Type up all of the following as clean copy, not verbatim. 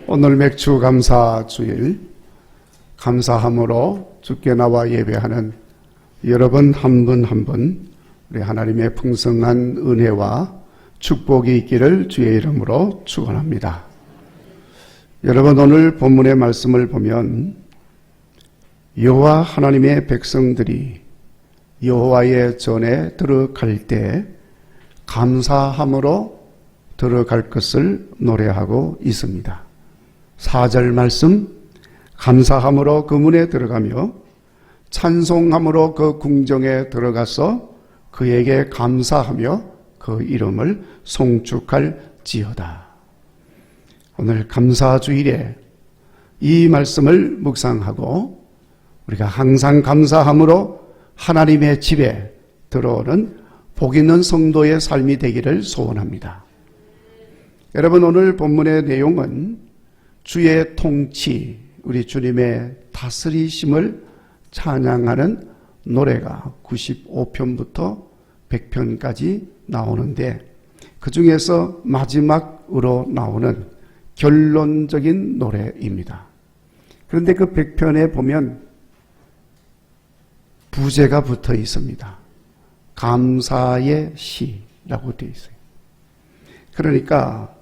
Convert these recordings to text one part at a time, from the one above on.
오늘 맥주 감사 주일, 감사함으로 주께 나와 예배하는 여러분 한 분 한 분 우리 하나님의 풍성한 은혜와 축복이 있기를 주의 이름으로 축원합니다. 여러분, 오늘 본문의 말씀을 보면 여호와 하나님의 백성들이 여호와의 전에 들어갈 때 감사함으로 들어갈 것을 노래하고 있습니다. 4절 말씀, 감사함으로 그 문에 들어가며 찬송함으로 그 궁정에 들어가서 그에게 감사하며 그 이름을 송축할지어다. 오늘 감사주일에 이 말씀을 묵상하고 우리가 항상 감사함으로 하나님의 집에 들어오는 복 있는 성도의 삶이 되기를 소원합니다. 여러분, 오늘 본문의 내용은 주의 통치, 우리 주님의 다스리심을 찬양하는 노래가 95편부터 100편까지 나오는데, 그 중에서 마지막으로 나오는 결론적인 노래입니다. 그런데 그 100편에 보면 부제가 붙어 있습니다. 감사의 시라고 되어 있어요. 그러니까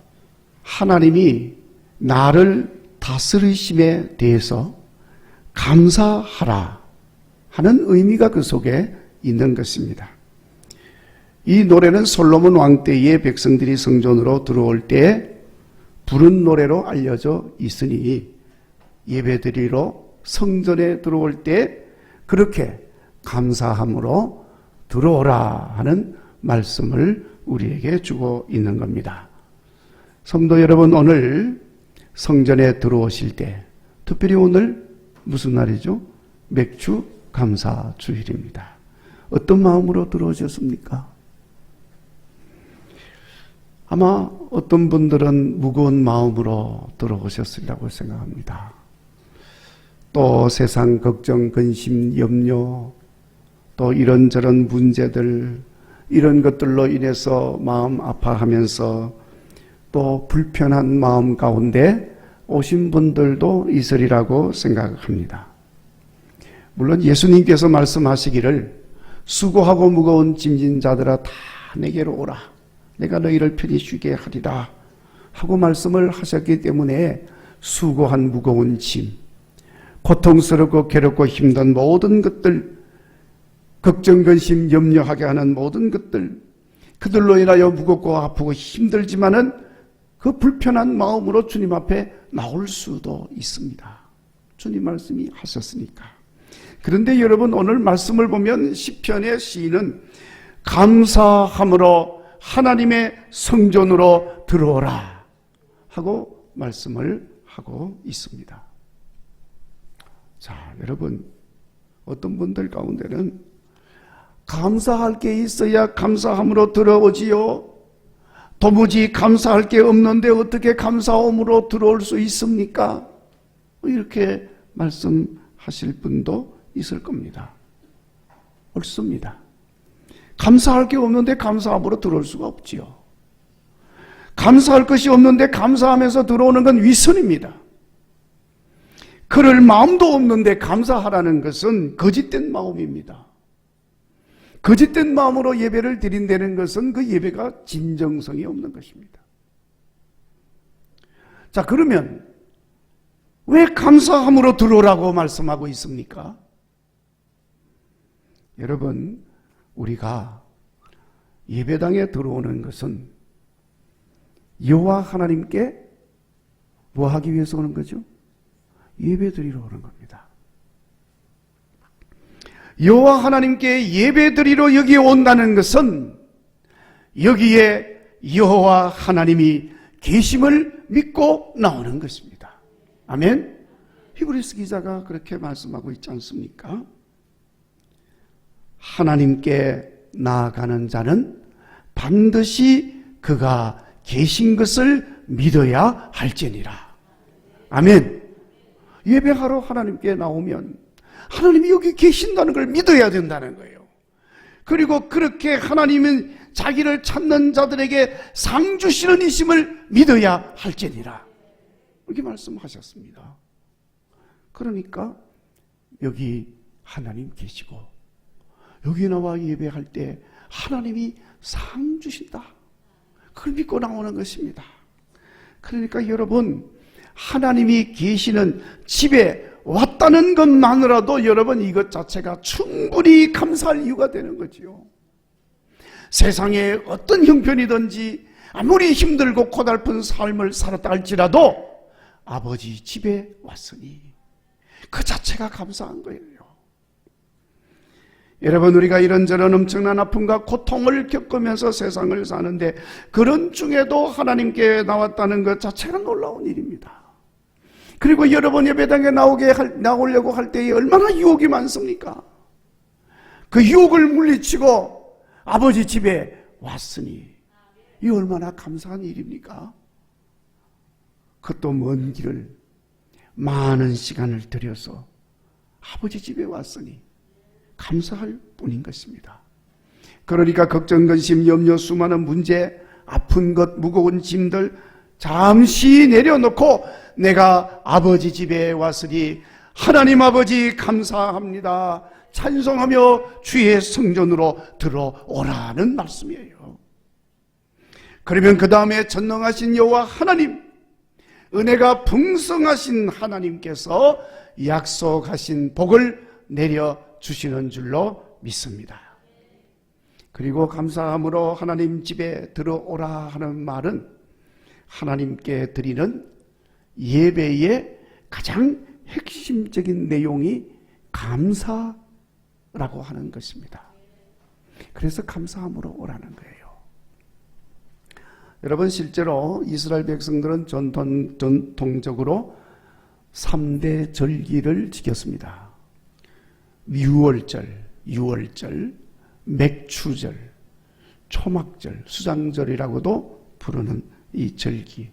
하나님이 나를 다스리심에 대해서 감사하라 하는 의미가 그 속에 있는 것입니다. 이 노래는 솔로몬 왕 때의 백성들이 성전으로 들어올 때 부른 노래로 알려져 있으니 예배드리러 성전에 들어올 때 그렇게 감사함으로 들어오라 하는 말씀을 우리에게 주고 있는 겁니다. 성도 여러분, 오늘 성전에 들어오실 때, 특별히 오늘 무슨 날이죠? 맥주 감사 주일입니다. 어떤 마음으로 들어오셨습니까? 아마 어떤 분들은 무거운 마음으로 들어오셨으리라고 생각합니다. 또 세상 걱정, 근심, 염려, 또 이런저런 문제들, 이런 것들로 인해서 마음 아파하면서 또 불편한 마음 가운데 오신 분들도 있으리라고 생각합니다. 물론 예수님께서 말씀하시기를 수고하고 무거운 짐진 자들아 다 내게로 오라, 내가 너희를 편히 쉬게 하리라 하고 말씀을 하셨기 때문에 수고한 무거운 짐, 고통스럽고 괴롭고 힘든 모든 것들, 걱정, 근심, 염려하게 하는 모든 것들, 그들로 인하여 무겁고 아프고 힘들지만은 그 불편한 마음으로 주님 앞에 나올 수도 있습니다. 주님 말씀이 하셨으니까. 그런데 여러분, 오늘 말씀을 보면 시편의 시인은 감사함으로 하나님의 성전으로 들어오라 하고 말씀을 하고 있습니다. 자, 여러분, 어떤 분들 가운데는 감사할 게 있어야 감사함으로 들어오지요. 도무지 감사할 게 없는데 어떻게 감사함으로 들어올 수 있습니까? 이렇게 말씀하실 분도 있을 겁니다. 옳습니다. 감사할 게 없는데 감사함으로 들어올 수가 없지요. 감사할 것이 없는데 감사하면서 들어오는 건 위선입니다. 그럴 마음도 없는데 감사하라는 것은 거짓된 마음입니다. 거짓된 마음으로 예배를 드린다는 것은 그 예배가 진정성이 없는 것입니다. 자, 그러면 왜 감사함으로 들어오라고 말씀하고 있습니까? 여러분, 우리가 예배당에 들어오는 것은 여호와 하나님께 뭐 하기 위해서 오는 거죠? 예배 드리러 오는 겁니다. 여호와 하나님께 예배 드리러 여기에 온다는 것은 여기에 여호와 하나님이 계심을 믿고 나오는 것입니다. 아멘. 히브리서 기자가 그렇게 말씀하고 있지 않습니까? 하나님께 나아가는 자는 반드시 그가 계신 것을 믿어야 할지니라. 아멘. 예배하러 하나님께 나오면 하나님이 여기 계신다는 걸 믿어야 된다는 거예요. 그리고 그렇게 하나님은 자기를 찾는 자들에게 상 주시는 이심을 믿어야 할지니라. 이렇게 말씀하셨습니다. 그러니까 여기 하나님 계시고 여기 나와 예배할 때 하나님이 상 주신다. 그걸 믿고 나오는 것입니다. 그러니까 여러분, 하나님이 계시는 집에 왔다는 것만으로도 여러분 이것 자체가 충분히 감사할 이유가 되는 거지요. 세상에 어떤 형편이든지 아무리 힘들고 고달픈 삶을 살았다 할지라도 아버지 집에 왔으니 그 자체가 감사한 거예요. 여러분, 우리가 이런저런 엄청난 아픔과 고통을 겪으면서 세상을 사는데 그런 중에도 하나님께 나왔다는 것 자체가 놀라운 일입니다. 그리고 여러분 예배당에 나오려고 할 때에 얼마나 유혹이 많습니까? 그 유혹을 물리치고 아버지 집에 왔으니 이 얼마나 감사한 일입니까? 그것도 먼 길을 많은 시간을 들여서 아버지 집에 왔으니 감사할 뿐인 것입니다. 그러니까 걱정, 근심, 염려, 수많은 문제, 아픈 것, 무거운 짐들 잠시 내려놓고 내가 아버지 집에 왔으니 하나님 아버지 감사합니다. 찬송하며 주의 성전으로 들어오라는 말씀이에요. 그러면 그 다음에 전능하신 여호와 하나님, 은혜가 풍성하신 하나님께서 약속하신 복을 내려주시는 줄로 믿습니다. 그리고 감사함으로 하나님 집에 들어오라 하는 말은 하나님께 드리는 예배의 가장 핵심적인 내용이 감사라고 하는 것입니다. 그래서 감사함으로 오라는 거예요. 여러분, 실제로 이스라엘 백성들은 전통적으로 3대 절기를 지켰습니다. 유월절, 맥추절, 초막절, 수장절이라고도 부르는 이 절기,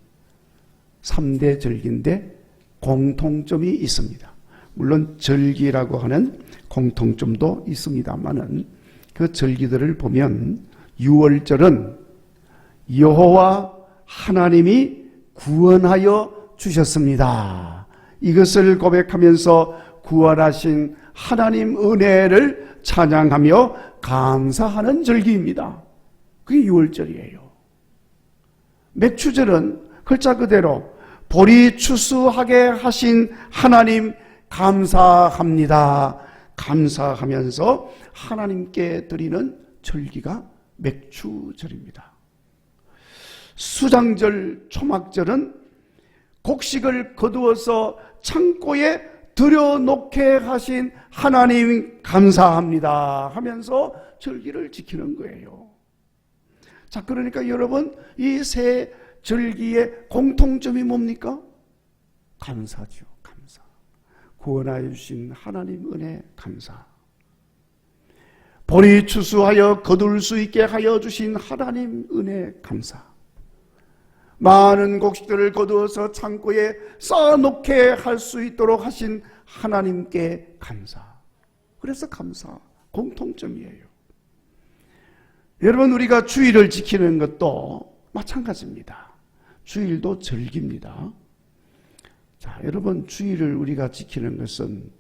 3대 절기인데 공통점이 있습니다. 물론 절기라고 하는 공통점도 있습니다만은 그 절기들을 보면 유월절은 여호와 하나님이 구원하여 주셨습니다. 이것을 고백하면서 구원하신 하나님 은혜를 찬양하며 감사하는 절기입니다. 그게 유월절이에요. 맥추절은 글자 그대로 보리 추수하게 하신 하나님 감사합니다. 감사하면서 하나님께 드리는 절기가 맥추절입니다. 수장절, 초막절은 곡식을 거두어서 창고에 들여놓게 하신 하나님 감사합니다 하면서 절기를 지키는 거예요. 자, 그러니까 여러분, 이 세 절기의 공통점이 뭡니까? 감사죠. 감사. 구원하여 주신 하나님 은혜 감사. 보리 추수하여 거둘 수 있게 하여 주신 하나님 은혜 감사. 많은 곡식들을 거두어서 창고에 쌓아놓게 할 수 있도록 하신 하나님께 감사. 그래서 감사, 공통점이에요. 여러분, 우리가 주일을 지키는 것도 마찬가지입니다. 주일도 절기입니다. 자, 여러분, 주일을 우리가 지키는 것은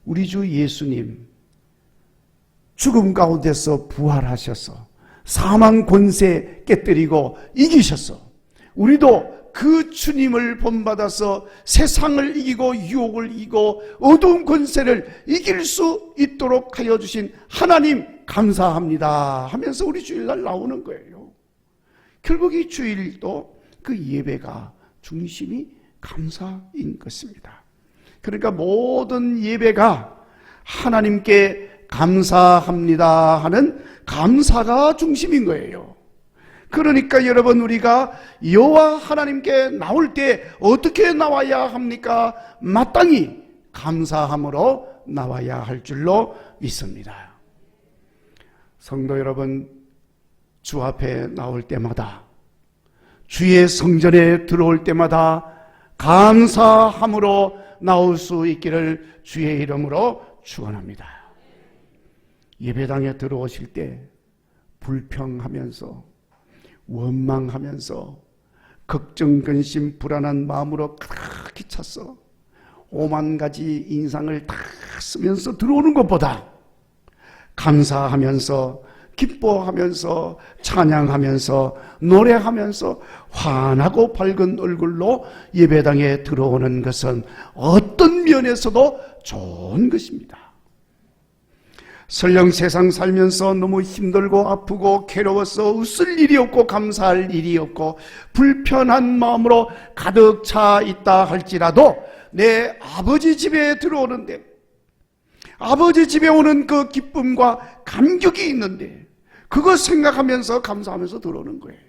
우리 주 예수님 죽음 가운데서 부활하셔서 사망 권세 깨뜨리고 이기셔서 우리도 그 주님을 본받아서 세상을 이기고 유혹을 이기고 어두운 권세를 이길 수 있도록 하여 주신 하나님 감사합니다 하면서 우리 주일날 나오는 거예요. 결국 이 주일도 그 예배가 중심이 감사인 것입니다. 그러니까 모든 예배가 하나님께 감사합니다 하는 감사가 중심인 거예요. 그러니까 여러분, 우리가 여호와 하나님께 나올 때 어떻게 나와야 합니까? 마땅히 감사함으로 나와야 할 줄로 믿습니다. 성도 여러분, 주 앞에 나올 때마다, 주의 성전에 들어올 때마다 감사함으로 나올 수 있기를 주의 이름으로 축원합니다. 예배당에 들어오실 때 불평하면서 원망하면서 걱정, 근심, 불안한 마음으로 그렇게 가득히 찼어. 5만 가지 인상을 다 쓰면서 들어오는 것보다 감사하면서 기뻐하면서 찬양하면서 노래하면서 환하고 밝은 얼굴로 예배당에 들어오는 것은 어떤 면에서도 좋은 것입니다. 설령 세상 살면서 너무 힘들고 아프고 괴로워서 웃을 일이 없고 감사할 일이 없고 불편한 마음으로 가득 차 있다 할지라도 내 아버지 집에 들어오는데, 아버지 집에 오는 그 기쁨과 감격이 있는데 그거 생각하면서 감사하면서 들어오는 거예요.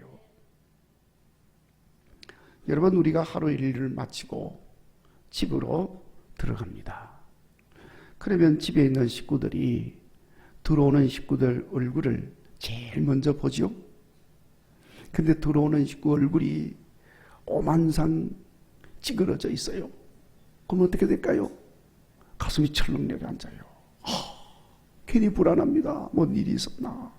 여러분, 우리가 하루 일을 마치고 집으로 들어갑니다. 그러면 집에 있는 식구들이 들어오는 식구들 얼굴을 제일 먼저 보죠. 근데 들어오는 식구 얼굴이 오만상 찌그러져 있어요. 그럼 어떻게 될까요? 가슴이 철렁 내려앉아요. 괜히 불안합니다. 뭔 일이 있었나.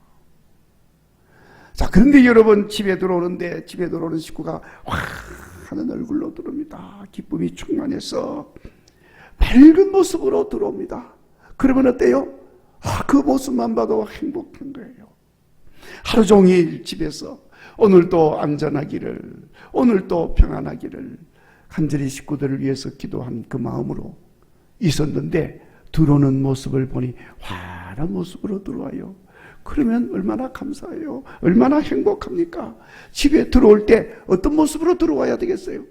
자, 그런데 여러분, 집에 들어오는데 집에 들어오는 식구가 환한 얼굴로 들어옵니다. 기쁨이 충만해서 밝은 모습으로 들어옵니다. 그러면 어때요? 그 모습만 봐도 행복한 거예요. 하루 종일 집에서 오늘도 안전하기를, 오늘도 평안하기를 간절히 식구들을 위해서 기도한 그 마음으로 있었는데 들어오는 모습을 보니 환한 모습으로 들어와요. 그러면 얼마나 감사해요. 얼마나 행복합니까? 집에 들어올 때 어떤 모습으로 들어와야 되겠어요?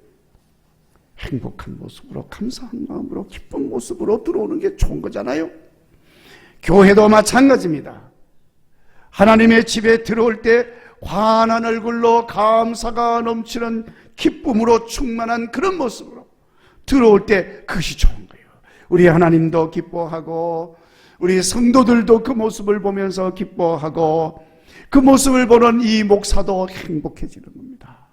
행복한 모습으로, 감사한 마음으로, 기쁜 모습으로 들어오는 게 좋은 거잖아요. 교회도 마찬가지입니다. 하나님의 집에 들어올 때 환한 얼굴로 감사가 넘치는 기쁨으로 충만한 그런 모습으로 들어올 때 그것이 좋은 거예요. 우리 하나님도 기뻐하고 우리 성도들도 그 모습을 보면서 기뻐하고 그 모습을 보는 이 목사도 행복해지는 겁니다.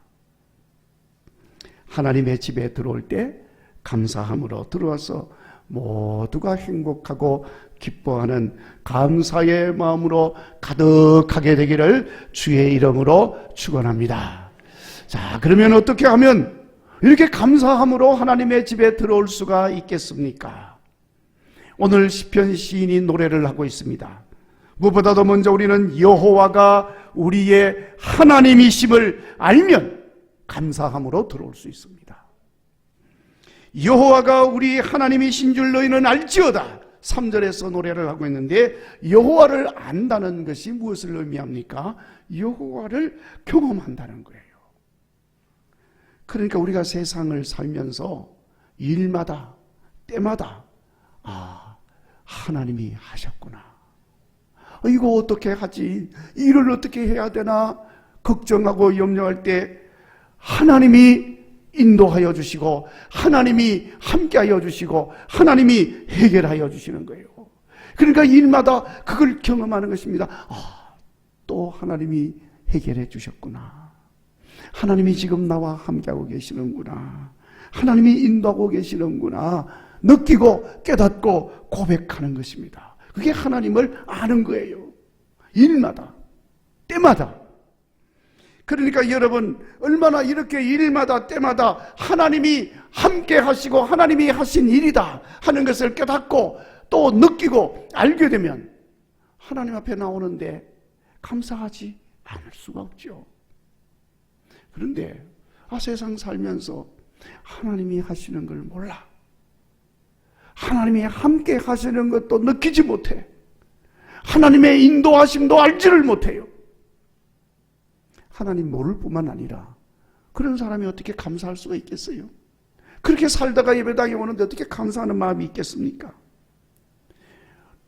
하나님의 집에 들어올 때 감사함으로 들어와서 모두가 행복하고 기뻐하는 감사의 마음으로 가득하게 되기를 주의 이름으로 축원합니다. 자, 그러면 어떻게 하면 이렇게 감사함으로 하나님의 집에 들어올 수가 있겠습니까? 오늘 시편 시인이 노래를 하고 있습니다. 무엇보다도 먼저 우리는 여호와가 우리의 하나님이심을 알면 감사함으로 들어올 수 있습니다. 여호와가 우리 하나님이신 줄 너희는 알지어다. 3절에서 노래를 하고 있는데 여호와를 안다는 것이 무엇을 의미합니까? 여호와를 경험한다는 거예요. 그러니까 우리가 세상을 살면서 일마다 때마다 하나님이 하셨구나. 이거 어떻게 하지? 일을 어떻게 해야 되나? 걱정하고 염려할 때 하나님이 인도하여 주시고 하나님이 함께하여 주시고 하나님이 해결하여 주시는 거예요. 그러니까 일마다 그걸 경험하는 것입니다. 또 하나님이 해결해 주셨구나. 하나님이 지금 나와 함께하고 계시는구나. 하나님이 인도하고 계시는구나. 느끼고 깨닫고 고백하는 것입니다. 그게 하나님을 아는 거예요. 일마다 때마다. 그러니까 여러분, 얼마나 이렇게 일마다 때마다 하나님이 함께 하시고 하나님이 하신 일이다 하는 것을 깨닫고 또 느끼고 알게 되면 하나님 앞에 나오는데 감사하지 않을 수가 없죠. 그런데 세상 살면서 하나님이 하시는 걸 몰라. 하나님이 함께 하시는 것도 느끼지 못해. 하나님의 인도하심도 알지를 못해요. 하나님 모를 뿐만 아니라 그런 사람이 어떻게 감사할 수가 있겠어요? 그렇게 살다가 예배당에 오는데 어떻게 감사하는 마음이 있겠습니까?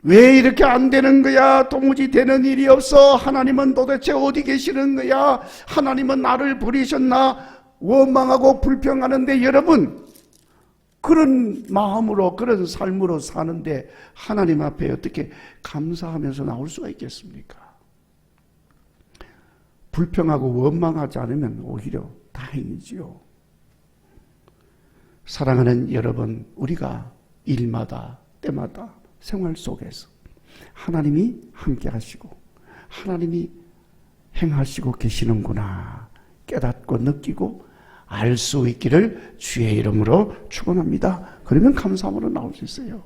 왜 이렇게 안 되는 거야? 도무지 되는 일이 없어. 하나님은 도대체 어디 계시는 거야? 하나님은 나를 버리셨나? 원망하고 불평하는데 여러분, 그런 마음으로 그런 삶으로 사는데 하나님 앞에 어떻게 감사하면서 나올 수가 있겠습니까? 불평하고 원망하지 않으면 오히려 다행이지요. 사랑하는 여러분, 우리가 일마다 때마다 생활 속에서 하나님이 함께 하시고 하나님이 행하시고 계시는구나 깨닫고 느끼고 알 수 있기를 주의 이름으로 축원합니다. 그러면 감사함으로 나올 수 있어요.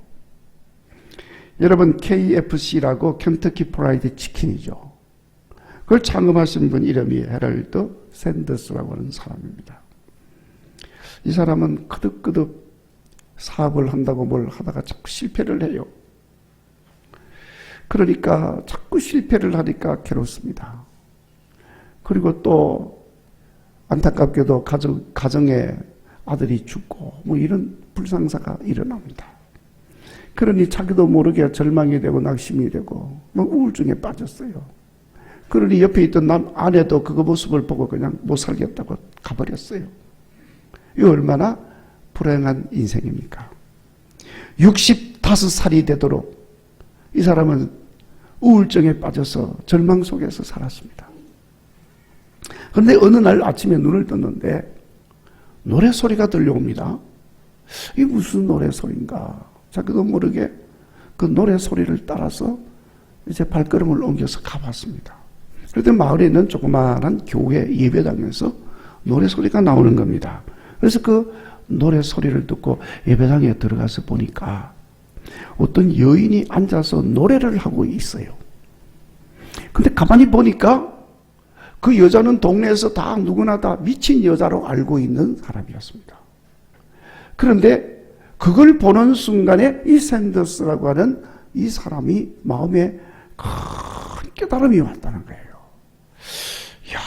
여러분, KFC라고 켄터키 프라이드 치킨이죠. 그걸 창업하신 분 이름이 헤럴드 샌더스라고 하는 사람입니다. 이 사람은 거듭거듭 사업을 한다고 뭘 하다가 자꾸 실패를 해요. 그러니까 자꾸 실패를 하니까 괴롭습니다. 그리고 또 안타깝게도 가정에 아들이 죽고 뭐 이런 불상사가 일어납니다. 그러니 자기도 모르게 절망이 되고 낙심이 되고 뭐 우울증에 빠졌어요. 그러니 옆에 있던 아내도 그 모습을 보고 그냥 못 살겠다고 가버렸어요. 이 얼마나 불행한 인생입니까? 65살이 되도록 이 사람은 우울증에 빠져서 절망 속에서 살았습니다. 그런데 어느 날 아침에 눈을 떴는데 노래소리가 들려옵니다. 이게 무슨 노래소리인가? 자기도 모르게 그 노래소리를 따라서 이제 발걸음을 옮겨서 가봤습니다. 그런데 마을에 있는 조그마한 교회 예배당에서 노래소리가 나오는 겁니다. 그래서 그 노래소리를 듣고 예배당에 들어가서 보니까 어떤 여인이 앉아서 노래를 하고 있어요. 근데 가만히 보니까 그 여자는 동네에서 다 누구나 다 미친 여자로 알고 있는 사람이었습니다. 그런데 그걸 보는 순간에 이 샌더스라고 하는 이 사람이 마음에 큰 깨달음이 왔다는 거예요. 이야,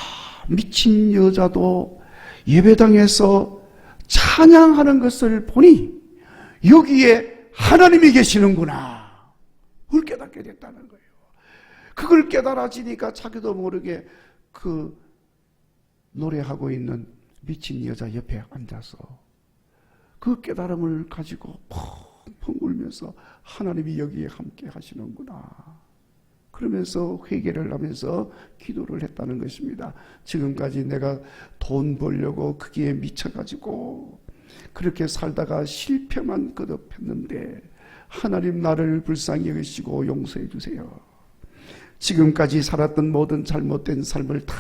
미친 여자도 예배당에서 찬양하는 것을 보니 여기에 하나님이 계시는구나. 그걸 깨닫게 됐다는 거예요. 그걸 깨달아지니까 자기도 모르게 그 노래하고 있는 미친 여자 옆에 앉아서 그 깨달음을 가지고 펑펑 울면서 하나님이 여기에 함께 하시는구나. 그러면서 회개를 하면서 기도를 했다는 것입니다. 지금까지 내가 돈 벌려고 거기에 미쳐가지고 그렇게 살다가 실패만 거듭했는데 하나님 나를 불쌍히 여기시고 용서해 주세요. 지금까지 살았던 모든 잘못된 삶을 다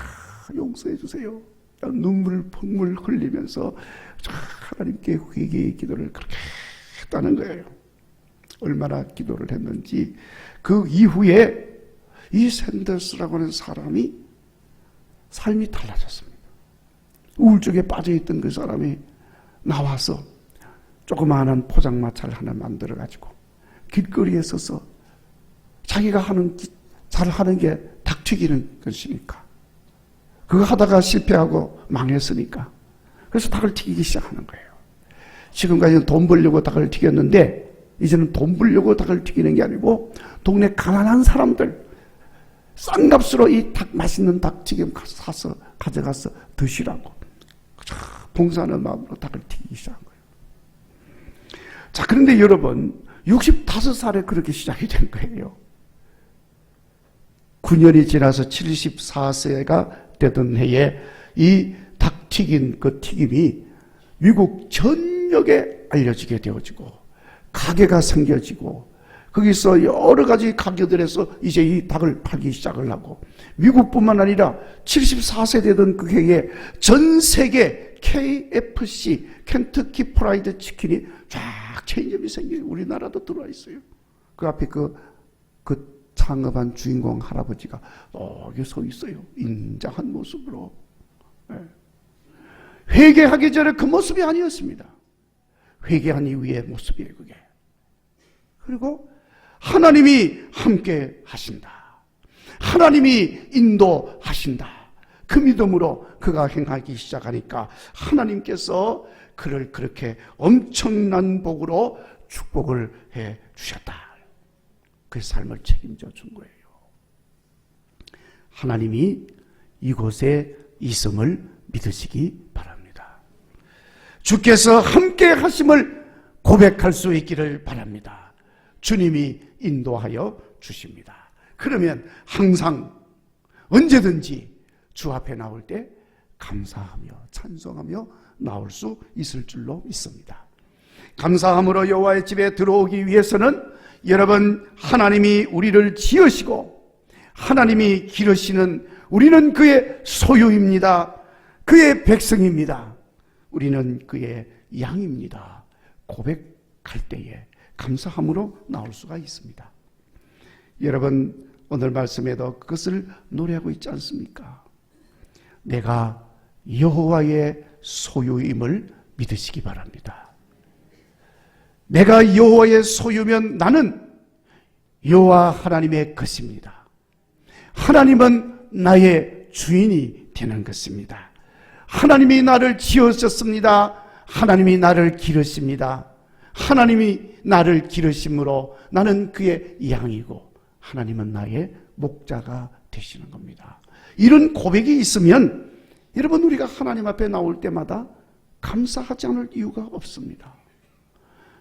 용서해 주세요. 눈물 펑물 흘리면서 하나님께 회개의 기도를 그렇게 했다는 거예요. 얼마나 기도를 했는지 그 이후에 이 샌더스라고 하는 사람이 삶이 달라졌습니다. 우울증에 빠져있던 그 사람이 나와서 조그마한 포장마차를 하나 만들어가지고 길거리에 서서 자기가 잘 하는 게 닭 튀기는 것이니까 그거 하다가 실패하고 망했으니까 그래서 닭을 튀기기 시작하는 거예요. 지금까지는 돈 벌려고 닭을 튀겼는데 이제는 돈 벌려고 닭을 튀기는 게 아니고 동네 가난한 사람들 싼 값으로 이 맛있는 닭튀김 사서 가져가서 드시라고 봉사하는 마음으로 닭을 튀기기 시작한 거예요. 자, 그런데 여러분 65살에 그렇게 시작이 된 거예요. 9년이 지나서 74세가 되던 해에 이 닭 튀긴 그 튀김이 미국 전역에 알려지게 되어지고 가게가 생겨지고 거기서 여러 가지 가게들에서 이제 이 닭을 팔기 시작을 하고 미국뿐만 아니라 74세 되던 그 해에 전 세계 KFC 켄터키 프라이드 치킨이 쫙 체인점이 생겨요. 우리나라도 들어와 있어요. 그 앞에 그 창업한 주인공 할아버지가 여기 서 있어요. 인자한 모습으로. 회개하기 전에 그 모습이 아니었습니다. 회개한 이후의 모습이에요, 그게. 그리고 하나님이 함께 하신다. 하나님이 인도하신다. 그 믿음으로 그가 행하기 시작하니까 하나님께서 그를 그렇게 엄청난 복으로 축복을 해 주셨다. 그 삶을 책임져 준 거예요. 하나님이 이곳에 있음을 믿으시기 바랍니다. 주께서 함께 하심을 고백할 수 있기를 바랍니다. 주님이 인도하여 주십니다. 그러면 항상 언제든지 주 앞에 나올 때 감사하며 찬송하며 나올 수 있을 줄로 믿습니다. 감사함으로 여호와의 집에 들어오기 위해서는 여러분, 하나님이 우리를 지으시고 하나님이 기르시는 우리는 그의 소유입니다. 그의 백성입니다. 우리는 그의 양입니다. 고백할 때에 감사함으로 나올 수가 있습니다. 여러분, 오늘 말씀에도 그것을 노래하고 있지 않습니까? 내가 여호와의 소유임을 믿으시기 바랍니다. 내가 여호와의 소유면 나는 여호와 하나님의 것입니다. 하나님은 나의 주인이 되는 것입니다. 하나님이 나를 지으셨습니다. 하나님이 나를 기르십니다. 하나님이 나를 기르심으로 나는 그의 양이고 하나님은 나의 목자가 되시는 겁니다. 이런 고백이 있으면 여러분, 우리가 하나님 앞에 나올 때마다 감사하지 않을 이유가 없습니다.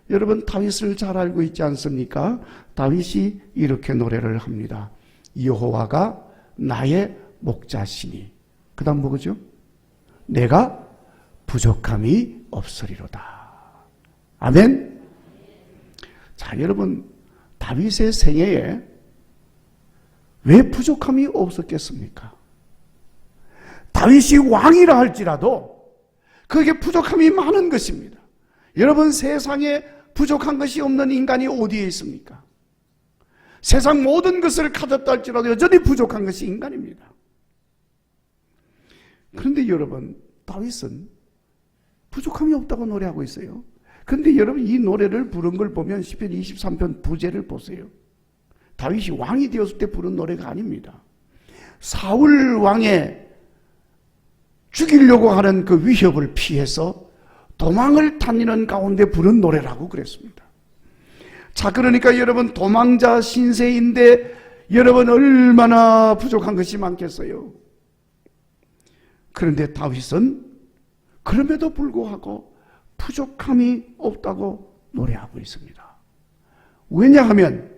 여러분, 다윗을 잘 알고 있지 않습니까? 다윗이 이렇게 노래를 합니다. 여호와가 나의 목자시니, 그 다음 뭐죠? 내가 부족함이 없으리로다. 아멘. 자, 여러분, 다윗의 생애에 왜 부족함이 없었겠습니까? 다윗이 왕이라 할지라도 그게 부족함이 많은 것입니다. 여러분, 세상에 부족한 것이 없는 인간이 어디에 있습니까? 세상 모든 것을 가졌다 할지라도 여전히 부족한 것이 인간입니다. 그런데 여러분, 다윗은 부족함이 없다고 노래하고 있어요. 그런데 여러분, 이 노래를 부른 걸 보면 시편 23편 부제를 보세요. 다윗이 왕이 되었을 때 부른 노래가 아닙니다. 사울 왕의 죽이려고 하는 그 위협을 피해서 도망을 다니는 가운데 부른 노래라고 그랬습니다. 자, 그러니까 여러분, 도망자 신세인데 여러분, 얼마나 부족한 것이 많겠어요. 그런데 다윗은 그럼에도 불구하고 부족함이 없다고 노래하고 있습니다. 왜냐하면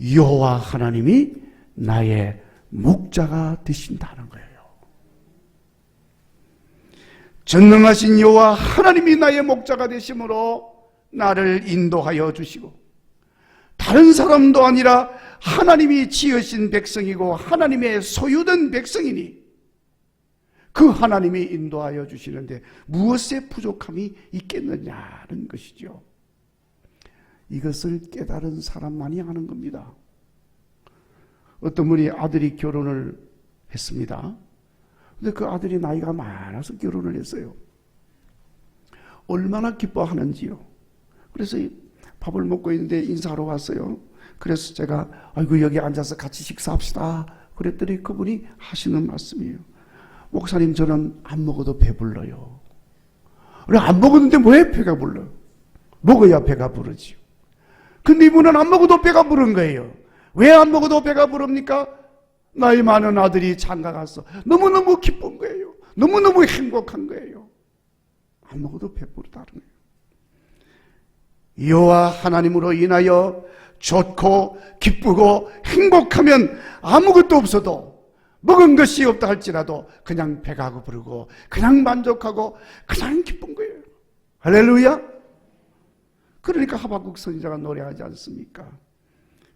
여호와 하나님이 나의 목자가 되신다는 거예요. 전능하신 여호와 하나님이 나의 목자가 되심으로 나를 인도하여 주시고, 다른 사람도 아니라 하나님이 지으신 백성이고 하나님의 소유된 백성이니 그 하나님이 인도하여 주시는데 무엇에 부족함이 있겠느냐는 것이죠. 이것을 깨달은 사람만이 아는 겁니다. 어떤 분이 아들이 결혼을 했습니다. 근데 그 아들이 나이가 많아서 결혼을 했어요. 얼마나 기뻐하는지요. 그래서 밥을 먹고 있는데 인사하러 왔어요. 그래서 제가 아이고 여기 앉아서 같이 식사합시다 그랬더니 그분이 하시는 말씀이에요. 목사님, 저는 안 먹어도 배불러요. 안 먹었는데 왜 배가 불러요? 먹어야 배가 부르지요. 근데 이분은 안 먹어도 배가 부른 거예요. 왜 안 먹어도 배가 부릅니까? 나이 많은 아들이 장가가서 너무너무 기쁜 거예요. 너무너무 행복한 거예요. 안 먹어도 배부르다는 거예요. 여호와 하나님으로 인하여 좋고 기쁘고 행복하면 아무것도 없어도, 먹은 것이 없다 할지라도 그냥 배가 부르고 그냥 만족하고 그냥 기쁜 거예요. 할렐루야. 그러니까 하박국 선지자가 노래하지 않습니까?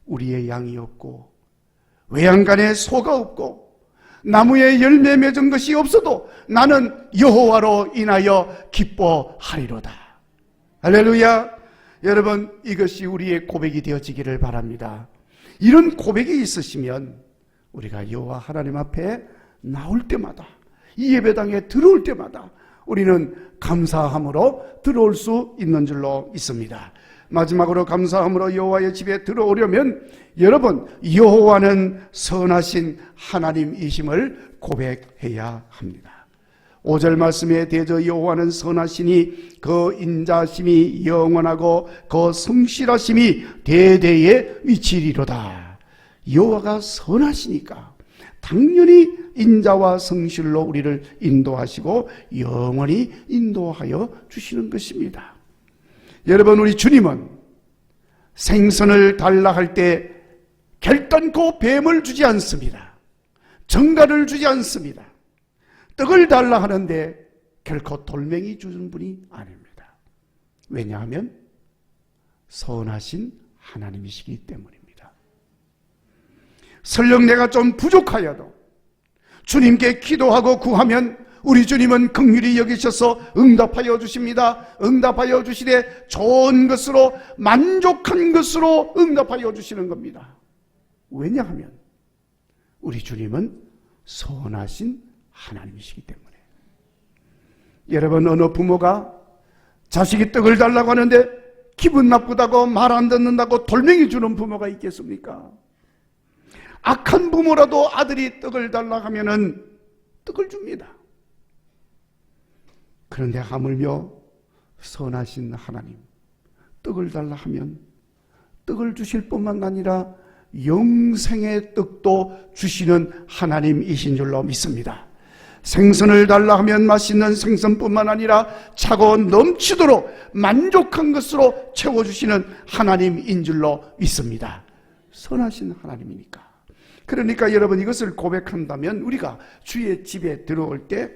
우리의 양이 없고 외양간에 소가 없고 나무에 열매 맺은 것이 없어도 나는 여호와로 인하여 기뻐하리로다. 할렐루야. 여러분, 이것이 우리의 고백이 되어지기를 바랍니다. 이런 고백이 있으시면 우리가 여호와 하나님 앞에 나올 때마다, 이 예배당에 들어올 때마다 우리는 감사함으로 들어올 수 있는 줄로 믿습니다. 마지막으로 감사함으로 여호와의 집에 들어오려면 여러분, 여호와는 선하신 하나님이심을 고백해야 합니다. 5절 말씀에 대저 여호와는 선하시니 그 인자심이 영원하고 그 성실하심이 대대에 미치리로다. 여호와가 선하시니까 당연히 인자와 성실로 우리를 인도하시고 영원히 인도하여 주시는 것입니다. 여러분, 우리 주님은 생선을 달라 할 때 결단코 뱀을 주지 않습니다. 정갈을 주지 않습니다. 떡을 달라 하는데 결코 돌멩이 주는 분이 아닙니다. 왜냐하면 선하신 하나님이시기 때문입니다. 설령 내가 좀 부족하여도 주님께 기도하고 구하면 우리 주님은 긍휼히 여기셔서 응답하여 주십니다. 응답하여 주시되 좋은 것으로, 만족한 것으로 응답하여 주시는 겁니다. 왜냐하면 우리 주님은 선하신 하나님이시기 때문에. 여러분, 어느 부모가 자식이 떡을 달라고 하는데 기분 나쁘다고 말 안 듣는다고 돌멩이 주는 부모가 있겠습니까? 악한 부모라도 아들이 떡을 달라고 하면은 떡을 줍니다. 그런데 하물며 선하신 하나님, 떡을 달라 하면 떡을 주실 뿐만 아니라 영생의 떡도 주시는 하나님이신 줄로 믿습니다. 생선을 달라 하면 맛있는 생선뿐만 아니라 차고 넘치도록 만족한 것으로 채워주시는 하나님인 줄로 믿습니다. 선하신 하나님이니까. 그러니까 여러분, 이것을 고백한다면 우리가 주의 집에 들어올 때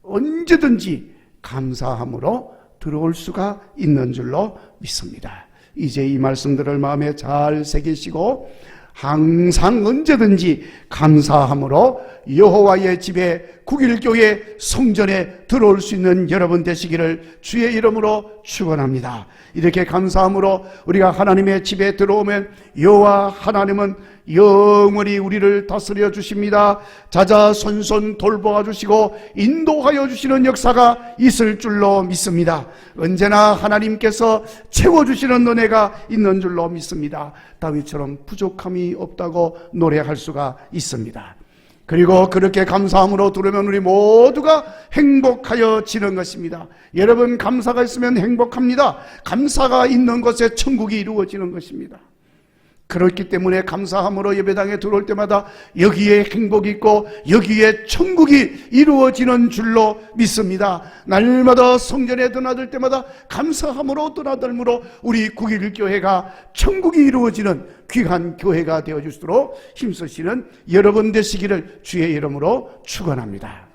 언제든지 감사함으로 들어올 수가 있는 줄로 믿습니다. 이제 이 말씀들을 마음에 잘 새기시고 항상 언제든지 감사함으로 여호와의 집에, 국일교회 성전에 들어올 수 있는 여러분 되시기를 주의 이름으로 축원합니다. 이렇게 감사함으로 우리가 하나님의 집에 들어오면 여호와 하나님은 영원히 우리를 다스려 주십니다. 자자손손 돌보아 주시고 인도하여 주시는 역사가 있을 줄로 믿습니다. 언제나 하나님께서 채워주시는 은혜가 있는 줄로 믿습니다. 다윗처럼 부족함이 없다고 노래할 수가 있습니다. 그리고 그렇게 감사함으로 들으면 우리 모두가 행복하여지는 것입니다. 여러분, 감사가 있으면 행복합니다. 감사가 있는 곳에 천국이 이루어지는 것입니다. 그렇기 때문에 감사함으로 예배당에 들어올 때마다 여기에 행복이 있고 여기에 천국이 이루어지는 줄로 믿습니다. 날마다 성전에 드나들 때마다 감사함으로 드나들므로 우리 국일교회가 천국이 이루어지는 귀한 교회가 되어주시도록 힘쓰시는 여러분 되시기를 주의 이름으로 축원합니다.